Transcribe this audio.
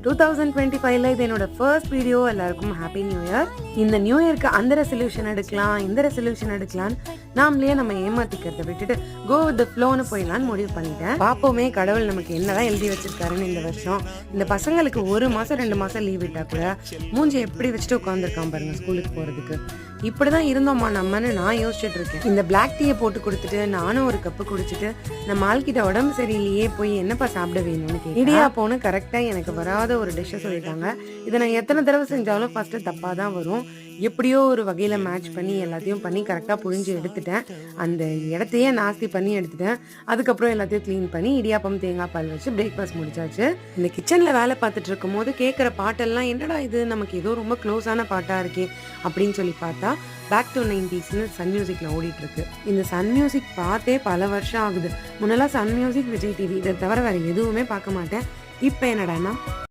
2025ல இது என்னோட first video. எல்லாருக்கும் ஹாப்பி நியூ இயர். இந்த நியூ இயர்க்கு அந்த ரெசல்யூஷன் எடுக்கலாம், இந்த ரெசல்யூஷன் எடுக்கலாம், நாமளே நம்ம ஏமாத்திக்கிறத விட்டுட்டு கோ வித் தி ஃப்ளோன்னு போயிடலான்னு முடிவு பண்ணிட்டேன். பாப்போமே கடவுள் நமக்கு என்னதான் எழுதி வச்சிருக்காருன்னு இந்த வருஷம். இந்த பசங்களுக்கு 1 மாசம் 2 மாசம் லீவ் விட்டா கூட மூஞ்சி எப்படி வச்சுட்டு உட்காந்துருக்கான் பாருங்க ஸ்கூலுக்கு போறதுக்கு. இப்படிதான் இருந்தோமா நம்மன்னு நான் யோசிச்சுட்டு இருக்கேன். இந்த பிளாக் டீயை போட்டு கொடுத்துட்டு நானும் ஒரு கப்பு குடிச்சிட்டு நம்ம ஆள்கிட்ட உடம்பு சரியில்லையே போய் என்னப்பா சாப்பிட வேணும்னு கேட்டேன். இடியா போன்னு கரெக்டா எனக்கு வராத ஒரு டிஷ்ஷை சொல்லிட்டாங்க. இதை நான் எத்தனை தடவை செஞ்சாலும் ஃபர்ஸ்ட் தப்பா தான் வரும். எப்படியோ ஒரு வகையில மேட்ச் பண்ணி எல்லாத்தையும் பண்ணி கரெக்டா புழிஞ்சு எடுத்துட்டேன். அந்த இடத்தையே நாஸ்தி பண்ணி எடுத்துட்டேன். அதுக்கப்புறம் எல்லாத்தையும் கிளீன் பண்ணி இடியாப்பம் தேங்காய் பால் வச்சு பிரேக்ஃபாஸ்ட் முடிச்சாச்சு. இந்த கிச்சன்ல வேலை பார்த்துட்டு இருக்கும் போது கேட்குற பாட்டெல்லாம் என்னடா இது நமக்கு ஏதோ ரொம்ப க்ளோஸான பாட்டா இருக்கே அப்படின்னு சொல்லி பார்த்தா பேக் டு 90ஸ்னு சன் மியூசிக்ல ஓடிட்டு இருக்கு. இந்த சன் மியூசிக் பார்த்தே பல வருஷம் ஆகுது. முன்னெல்லாம் சன் மியூசிக், விஜய் டிவி இதை தவிர வேற எதுவுமே பார்க்க மாட்டேன். இப்போ என்னடான்னா